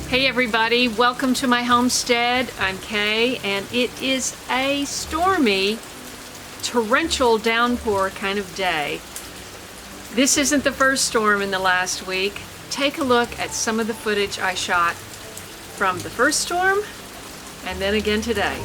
Hey everybody, welcome to my homestead. I'm Kaye, and it is a stormy, torrential downpour kind of day. This isn't the first storm in the last week. Take a look at some of the footage I shot from the first storm and then again today.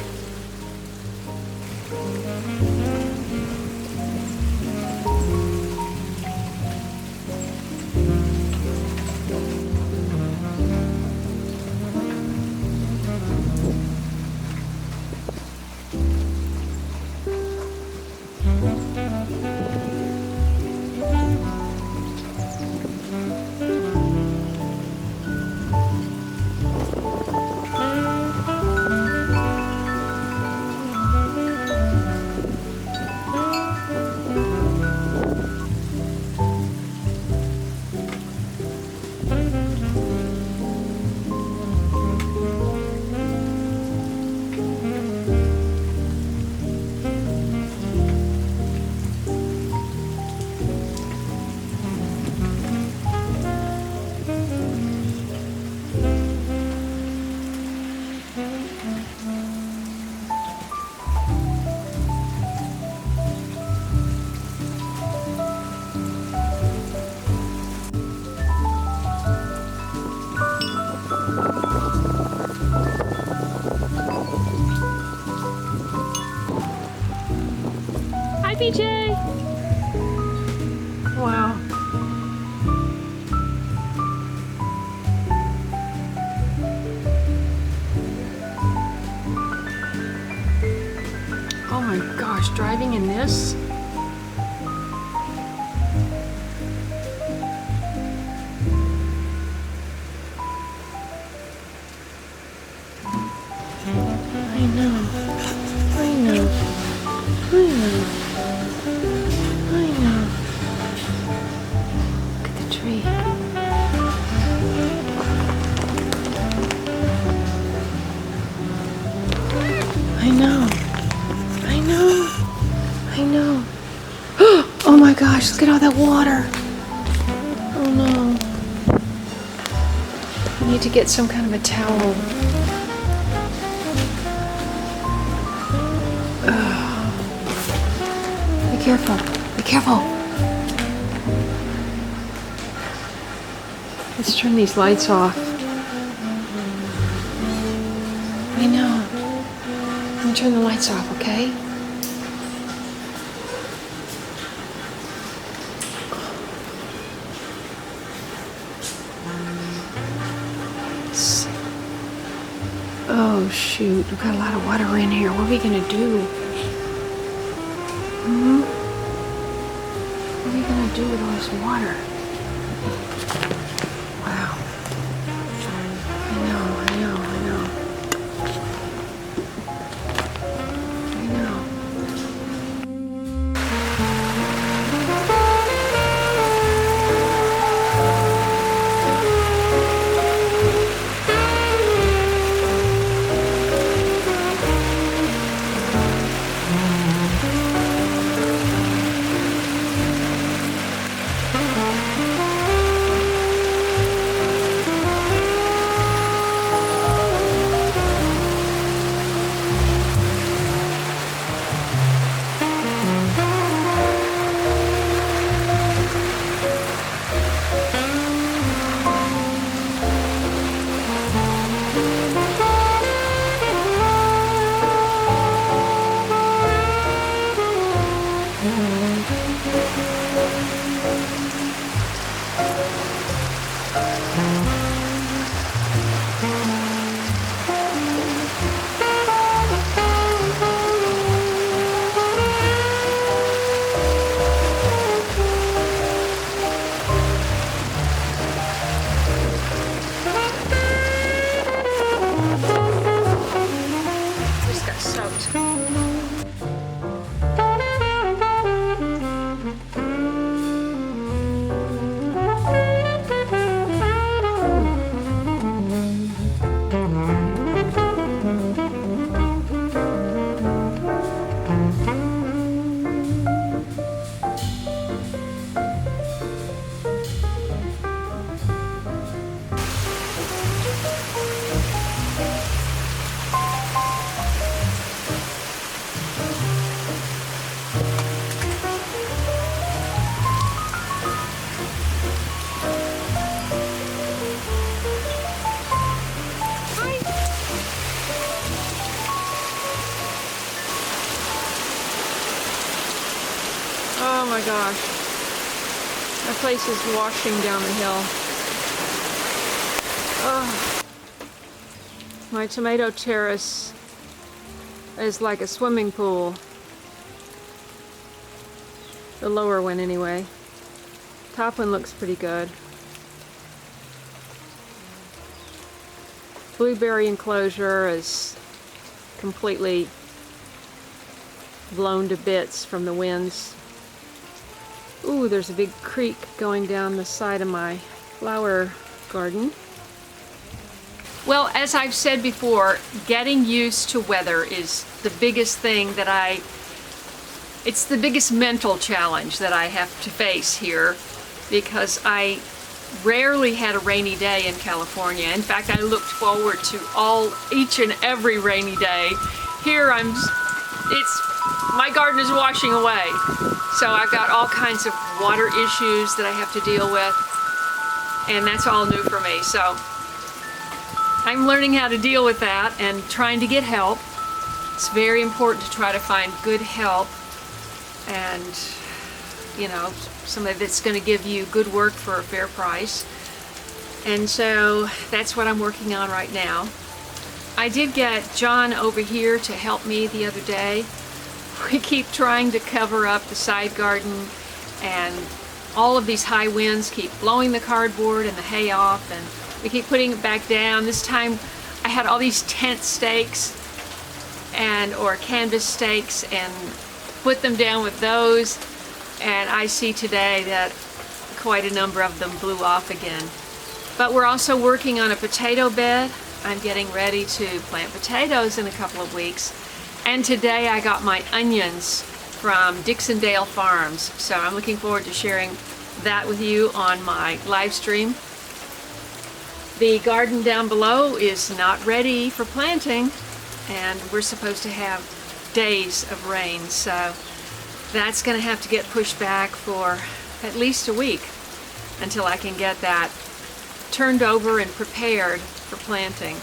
Hi BJ! Wow. Oh my gosh, driving in this? I know. I know. Look at the tree. I know. Oh my gosh, look at all that water. Oh no. I need to get some kind of a towel. Be careful. Be careful. Let's turn these lights off. I know. Let me turn the lights off, okay? Oh shoot, we've got a lot of water in here. What are we gonna do? What are we gonna do with all this water? Wow. I know. gosh. My place is washing down the hill. Oh. My tomato terrace is like a swimming pool. The lower one anyway. Top one looks pretty good. Blueberry enclosure is completely blown to bits from the winds. Ooh, there's a big creek going down the side of my flower garden. Well, as I've said before, getting used to weather is the biggest thing that it's the biggest mental challenge that I have to face here, because I rarely had a rainy day in California. In fact, I looked forward to each and every rainy day. Here my garden is washing away. So I've got all kinds of water issues that I have to deal with, and that's all new for me. So I'm learning how to deal with that and trying to get help. It's very important to try to find good help, and somebody that's going to give you good work for a fair price. And so that's what I'm working on right now. I did get John over here to help me the other day. We keep trying to cover up the side garden, and all of these high winds keep blowing the cardboard and the hay off, and we keep putting it back down. This time I had all these tent stakes or canvas stakes, and put them down with those, and I see today that quite a number of them blew off again. But we're also working on a potato bed. I'm getting ready to plant potatoes in a couple of weeks. And today I got my onions from Dixondale Farms. So I'm looking forward to sharing that with you on my live stream. The garden down below is not ready for planting, and we're supposed to have days of rain. So that's going to have to get pushed back for at least a week until I can get that turned over and prepared for planting.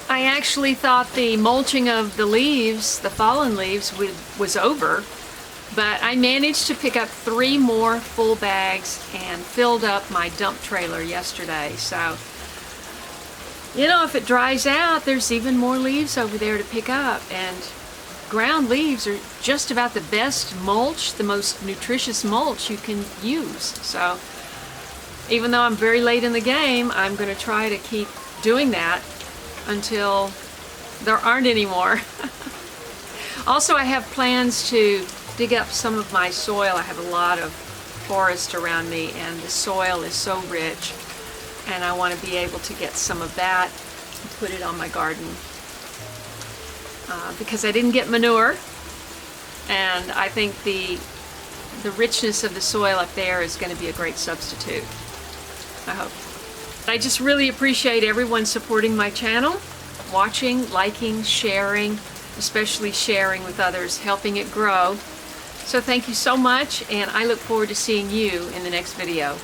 I actually thought the mulching of the leaves, the fallen leaves, was over, but I managed to pick up 3 more full bags and filled up my dump trailer yesterday. So, if it dries out, there's even more leaves over there to pick up, and ground leaves are just about the best mulch, the most nutritious mulch you can use. So even though I'm very late in the game, I'm going to try to keep doing that until there aren't any more. Also, I have plans to dig up some of my soil. I have a lot of forest around me, and the soil is so rich, and I want to be able to get some of that and put it on my garden. Because I didn't get manure, and I think the richness of the soil up there is going to be a great substitute, I hope. I just really appreciate everyone supporting my channel, watching, liking, sharing, especially sharing with others, helping it grow. So thank you so much, and I look forward to seeing you in the next video.